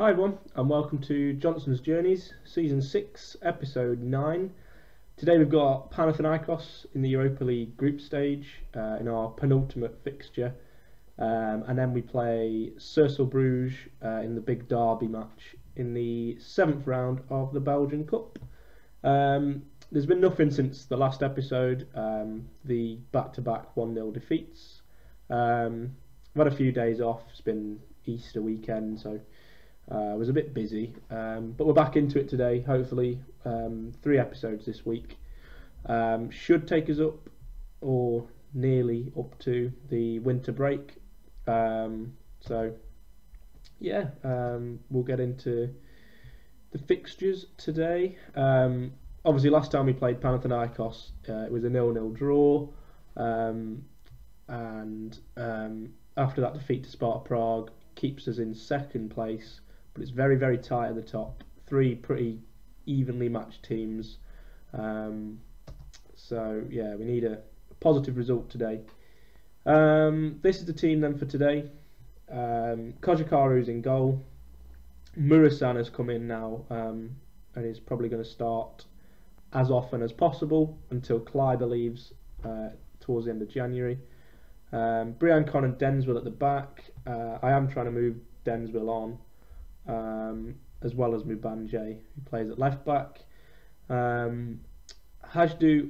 Hi everyone, and welcome to Johnson's Journeys, Season 6, Episode 9. Today we've got Panathanaikos in the Europa League group stage in our penultimate fixture, and then we play Cercle Brugge in the big derby match in the 7th round of the Belgian Cup. There's been nothing since the last episode, the back-to-back 1-0 defeats. I've had a few days off. It's been Easter weekend, so I was a bit busy, but we're back into it today. Hopefully 3 episodes this week should take us up, or nearly up to, the winter break. So yeah, we'll get into the fixtures today. Obviously last time we played Panathanaikos, it was a 0-0 draw, and after that defeat to Sparta Prague keeps us in 2nd place. But it's very, very tight at the top. 3 pretty evenly matched teams. So yeah, we need a positive result today. This is the team then for today. Kojikaru's in goal. Murasan has come in now, and is probably going to start as often as possible until Kleiber leaves towards the end of January. Briancon and Denswell at the back. I am trying to move Denswell on, as well as Mubanje, who plays at left back. Hajdu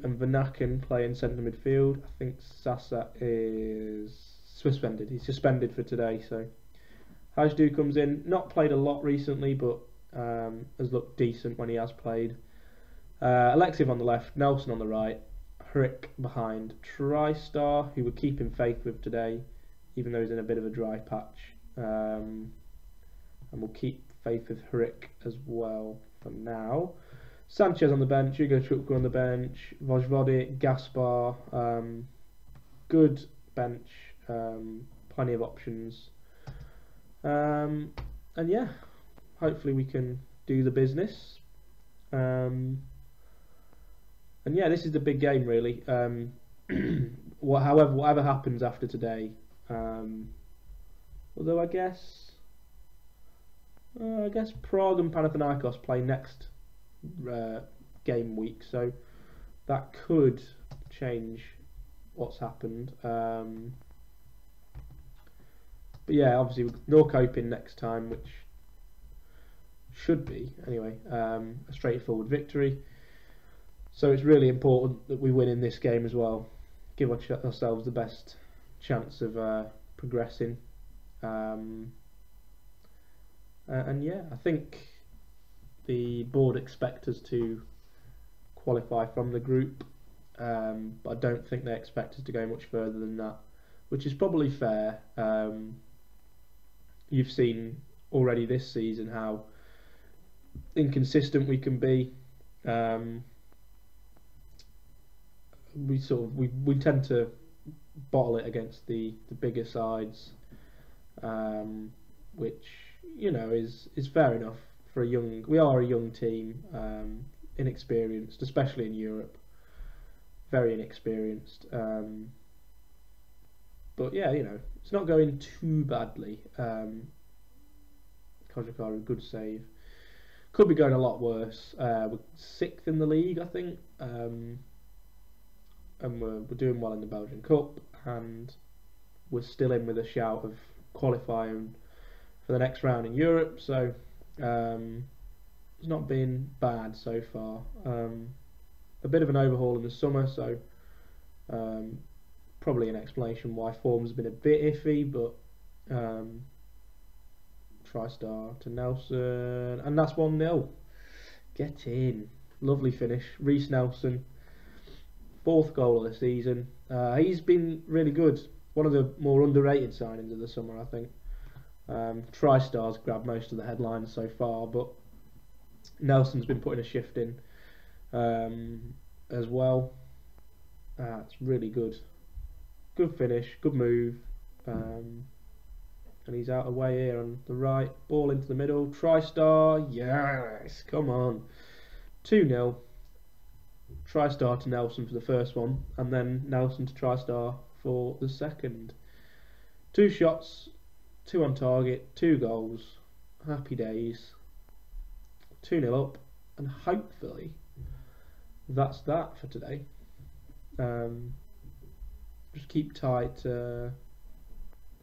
and Vanaken play in centre midfield. I think Sasa is suspended. He's suspended for today, so Hajdu comes in. Not played a lot recently, but has looked decent when he has played. Alexiev on the left, Nelson on the right, Hrick behind. TriStar, who we're keeping faith with today, even though he's in a bit of a dry patch. And we'll keep faith with Hrick as well for now. Sanchez on the bench, Hugo Chukwu on the bench, Vojvodic, Gaspar. Good bench, plenty of options. And yeah, hopefully we can do the business. And yeah, this is the big game really. Whatever happens after today. Although I guess Prague and Panathinaikos play next game week, so that could change what's happened. But yeah, obviously with Norrköping next time, which should be anyway a straightforward victory. So it's really important that we win in this game as well. Give ourselves the best chance of progressing. And yeah, I think the board expect us to qualify from the group, but I don't think they expect us to go much further than that, which is probably fair. You've seen already this season how inconsistent we can be. We tend to bottle it against the bigger sides, which, you know, is fair enough for we are a young team, inexperienced, especially in Europe, very inexperienced. But yeah, you know, it's not going too badly. Kojikaru, good save. Could be going a lot worse. We're 6th in the league, I think, and we're doing well in the Belgian Cup, and we're still in with a shout of qualifying for the next round in Europe, so it's not been bad so far. A bit of an overhaul in the summer, so probably an explanation why form's been a bit iffy, but TriStar to Nelson, and that's 1-0. Get in. Lovely finish. Reece Nelson, 4th goal of the season. He's been really good. One of the more underrated signings of the summer, I think. TriStar's grabbed most of the headlines so far, but Nelson's been putting a shift in as well. It's really good. Good finish, good move. And he's out of the way here on the right. Ball into the middle. TriStar, yes, come on. 2-0. TriStar to Nelson for the first one, and then Nelson to TriStar for the second. 2 shots, 2 on target, 2 goals. Happy days. 2-0 up, and hopefully that's that for today. Just keep tight for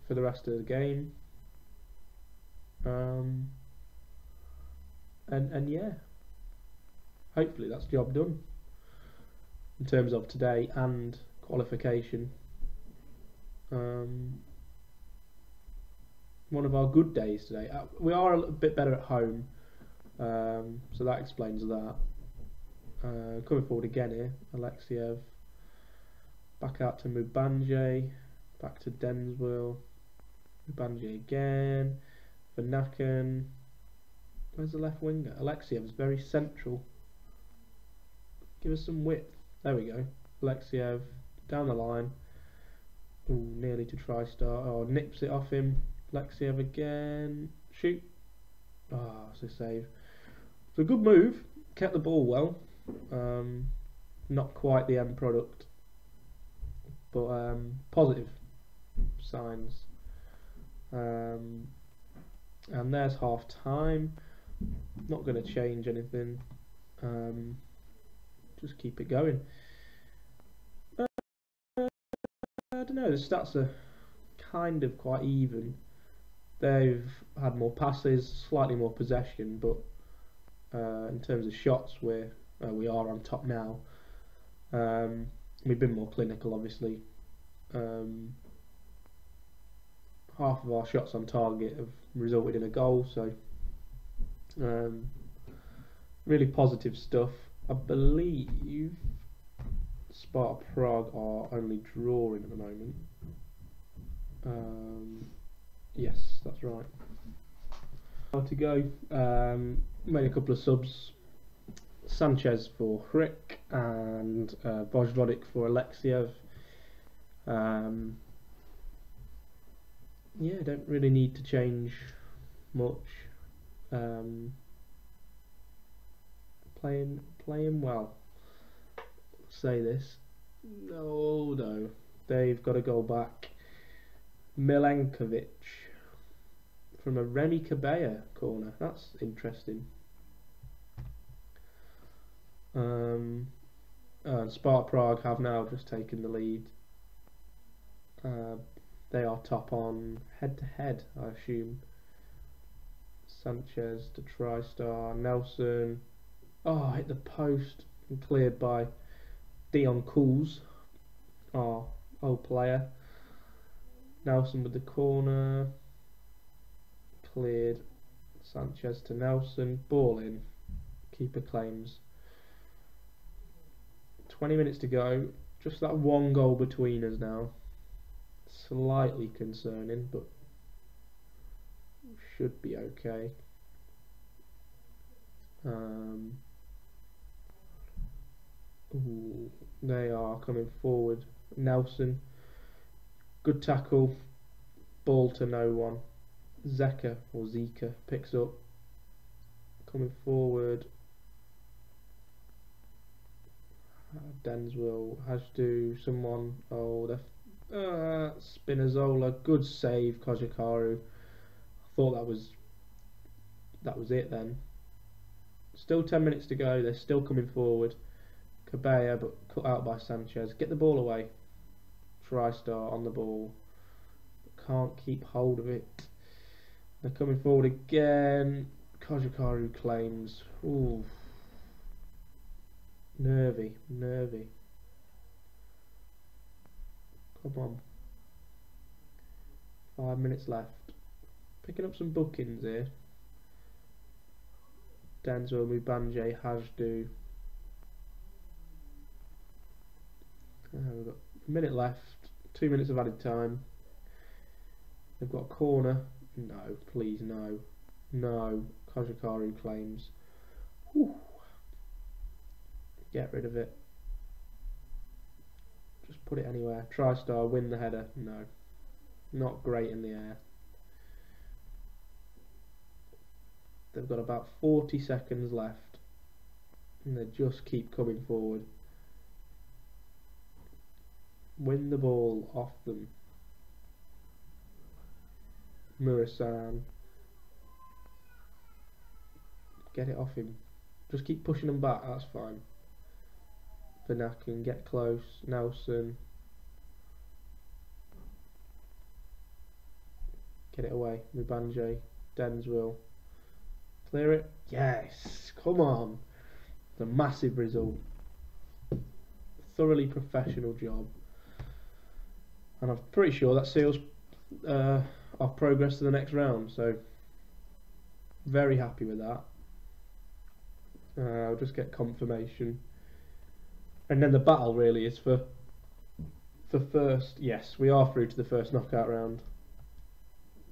the rest of the game. And yeah, hopefully that's job done in terms of today and qualification. One of our good days today. We are a little bit better at home, so that explains that. Coming forward again here, Alexiev, back out to Mubanje, back to Denswell, Mubanje again, Vanaken. Where's the left winger? Alexiev is very central. Give us some width. There we go. Alexiev down the line. Ooh, nearly to try start. Oh, nips it off him. Alexiev again. Shoot. Ah, it's a save. It's a good move. Kept the ball well. Not quite the end product, but positive signs. And there's half time. Not going to change anything. Just keep it going. I don't know, the stats are kind of quite even. They've had more passes, slightly more possession, but in terms of shots, we are on top now. We've been more clinical, obviously. Half of our shots on target have resulted in a goal, so really positive stuff. I believe Sparta Prague are only drawing at the moment. Yes, that's right. How to go? Made a couple of subs. Sanchez for Hrick and Vojvodic for Alexiev. Yeah, don't really need to change much. Playing well. Say this. No, they've got a goal back. Milenkovic from a Remy Cabella corner. That's interesting. And Sparta Prague have now just taken the lead. They are top on head-to-head, I assume. Sanchez to TriStar. Nelson. Oh, hit the post and cleared by Dion Cools, our old player. Nelson with the corner. Cleared. Sanchez to Nelson. Ball in. Keeper claims. 20 minutes to go. Just that one goal between us now. Slightly concerning, but should be okay. Ooh, they are coming forward. Nelson, good tackle, ball to no one. Zeka picks up, coming forward. Denswell has to someone. Oh, the Spinazzola, good save, Kojikaru. I thought that was it then. Still 10 minutes to go. They're still coming forward. Cabella, but cut out by Sanchez. Get the ball away. TriStar on the ball. Can't keep hold of it. They're coming forward again. Kojikaru claims. Ooh. Nervy. Come on. 5 minutes left. Picking up some bookings here. Denswell, Mubanje, Hajdu. We've got a minute left. 2 minutes of added time. They've got a corner. No, please, no. No. Kojikaru claims. Whew. Get rid of it. Just put it anywhere. TriStar, win the header. No. Not great in the air. They've got about 40 seconds left. And they just keep coming forward. Win the ball off them. Murasan. get it off him. Just keep pushing them back, that's fine. Vanaken, get close. Nelson. Get it away. Mubanje. Denswell. Clear it. Yes! Come on! It's a massive result. Thoroughly professional job. And I'm pretty sure that seals our progress to the next round, so very happy with that. I'll just get confirmation. And then the battle really is for first. Yes, we are through to the first knockout round.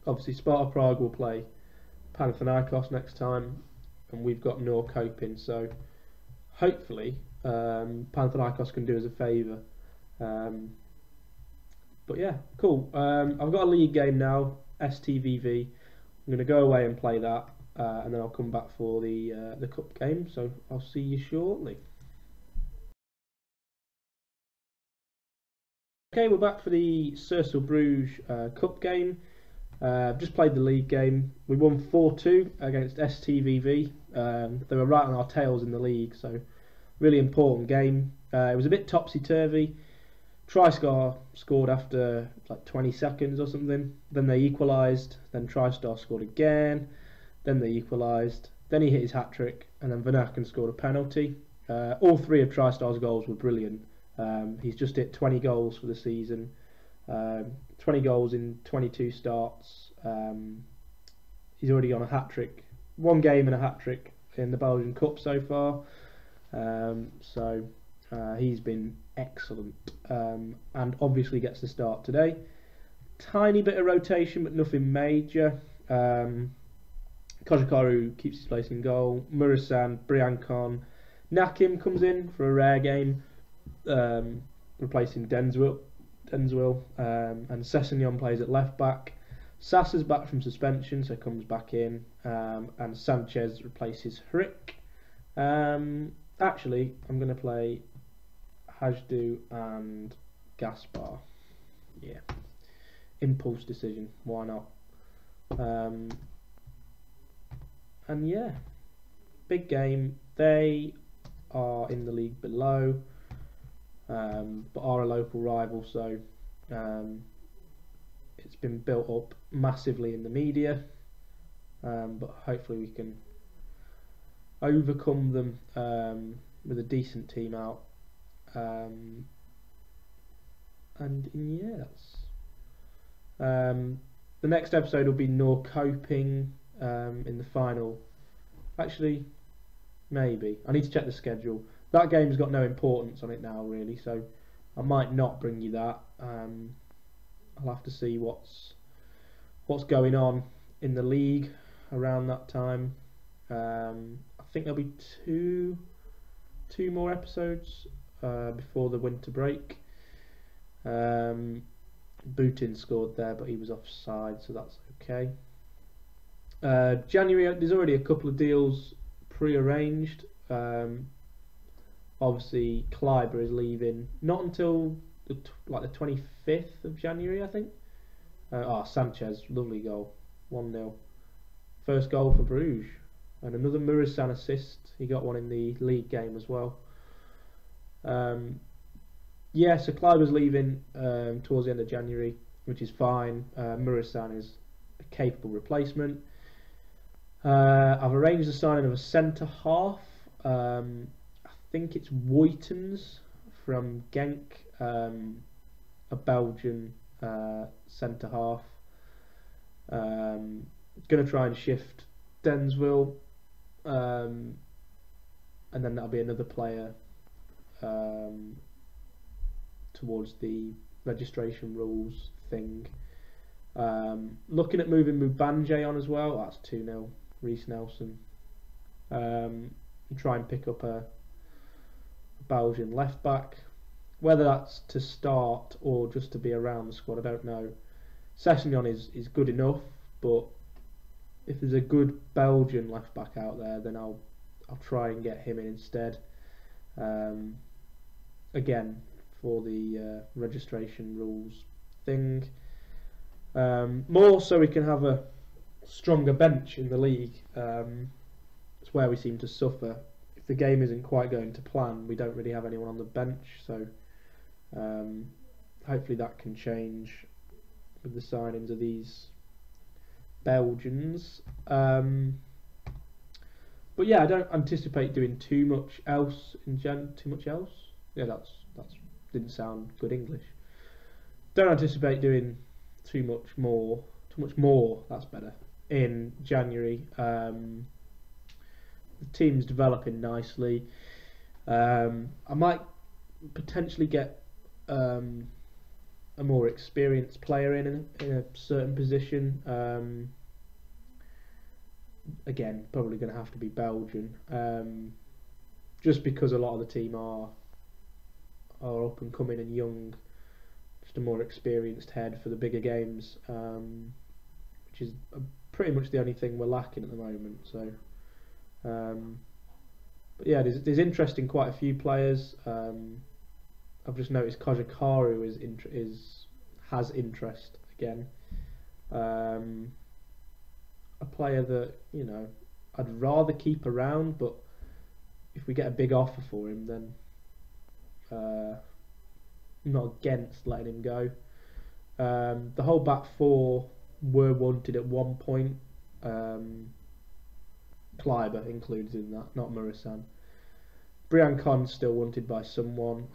Obviously Sparta Prague will play Panathanaikos next time, and we've got Norrköping, so hopefully Panathanaikos can do us a favour. But yeah, cool. I've got a league game now, STVV. I'm going to go away and play that, and then I'll come back for the cup game. So I'll see you shortly. Okay, we're back for the Cercle Brugge cup game. Just played the league game. We won 4-2 against STVV. They were right on our tails in the league, so really important game. It was a bit topsy-turvy. TriStar scored after like 20 seconds or something. Then they equalised. Then TriStar scored again. Then they equalised. Then he hit his hat-trick. And then Vanaken scored a penalty. All three of TriStar's goals were brilliant. He's just hit 20 goals for the season. 20 goals in 22 starts. He's already on a hat-trick. One game and a hat-trick in the Belgian Cup so far. He's been excellent, and obviously gets the start today. Tiny bit of rotation, but nothing major. Kojikaru keeps his place in goal. Murasan, Briancon, Nakim comes in for a rare game, replacing Denswell, and Sessegnon plays at left back. Sassa's back from suspension, so comes back in, and Sanchez replaces Hrick. Actually, I'm going to play Hajdu and Gaspar. Yeah, impulse decision. Why not? And yeah, big game. They are in the league below, but are a local rival. So it's been built up massively in the media, but hopefully we can overcome them with a decent team out. And yeah, that's the next episode will be Norrköping in the final. Actually, maybe I need to check the schedule. That game's got no importance on it now, really, so I might not bring you that. I'll have to see what's going on in the league around that time. I think there'll be two more episodes before the winter break. Butin scored there, but he was offside, so that's okay. January, there's already a couple of deals pre-arranged. Obviously, Kleiber is leaving not until the 25th of January, I think. Sanchez, lovely goal, 1-0. First goal for Bruges, and another Murasan assist. He got one in the league game as well. Yeah, so Kleiber's leaving towards the end of January, which is fine. Murasan is a capable replacement. I've arranged the signing of a centre half. I think it's Woytens from Genk, a Belgian centre half. Going to try and shift Denswell, and then that'll be another player towards the registration rules thing. Looking at moving Mubanje on as well. That's 2-0. Reece Nelson. And try and pick up a Belgian left back. Whether that's to start or just to be around the squad, I don't know. Sessegnon is good enough, but if there's a good Belgian left back out there, then I'll try and get him in instead. Again, for the registration rules thing. More so we can have a stronger bench in the league. It's where we seem to suffer. If the game isn't quite going to plan, we don't really have anyone on the bench, so hopefully that can change with the signings of these Belgians. But yeah, I don't anticipate doing too much else in Too much else? Yeah, that's didn't sound good English. Don't anticipate doing too much more. That's better. In January, the team's developing nicely. I might potentially get a more experienced player in a certain position. Again, probably going to have to be Belgian, just because a lot of the team are up and coming and young. Just a more experienced head for the bigger games, which is pretty much the only thing we're lacking at the moment. So, but yeah, there's interest in quite a few players. I've just noticed Kajikaru has interest again. A player that, you know, I'd rather keep around, but if we get a big offer for him, then I'm not against letting him go. The whole back four were wanted at one point. Kleiber included in that, not Murasan. Brian Con's still wanted by someone,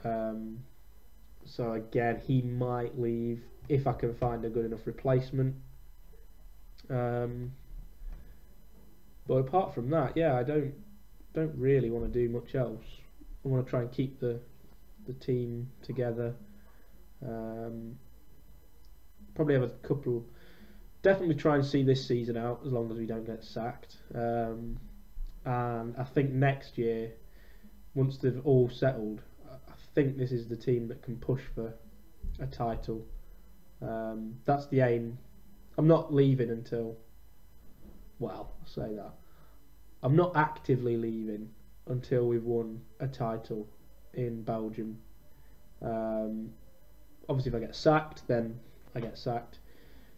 so again he might leave if I can find a good enough replacement. But apart from that, yeah, I don't really want to do much else. I want to try and keep the team together. Probably have a couple. Definitely try and see this season out as long as we don't get sacked. And I think next year, once they've all settled, I think this is the team that can push for a title. That's the aim. I'm not leaving until, well, I'll say that. I'm not actively leaving until we've won a title in Belgium. Obviously, if I get sacked, then I get sacked.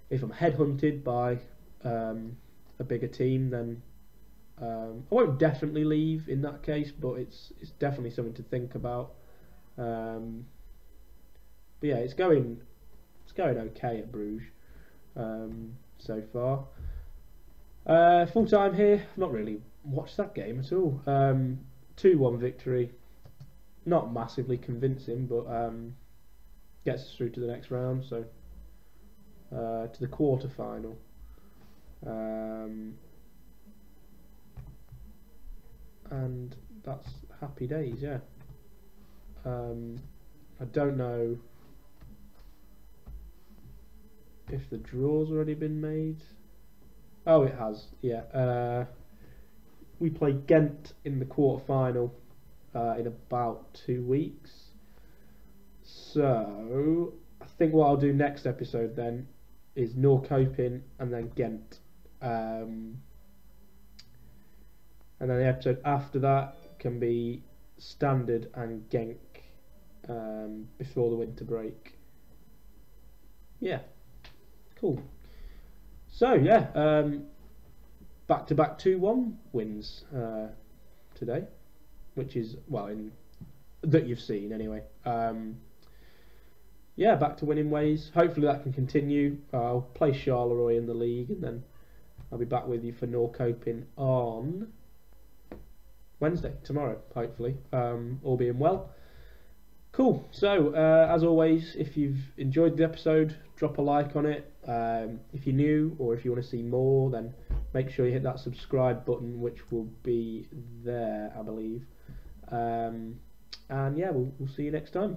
If I'm headhunted by a bigger team, then I won't definitely leave in that case, but it's definitely something to think about. But yeah, it's going okay at Bruges so far. Full time here. I've not really watched that game at all. 2-1 victory. Not massively convincing, but gets us through to the next round. So to the quarter final. And that's happy days, yeah. I don't know if the draw's already been made. Oh, it has, yeah. We play Ghent in the quarter final in about 2 weeks. So I think what I'll do next episode then is Norrköping and then Ghent. And then the episode after that can be Standard and Genk before the winter break. Yeah, cool. So yeah, back-to-back 2-1 wins today, which is, well, that you've seen anyway. Yeah, back to winning ways. Hopefully that can continue. I'll play Charleroi in the league, and then I'll be back with you for Norrköping on Wednesday, tomorrow, hopefully, all being well. Cool. So, as always, if you've enjoyed the episode, drop a like on it. If you're new or if you want to see more, then make sure you hit that subscribe button, which will be there, I believe. And yeah, we'll see you next time.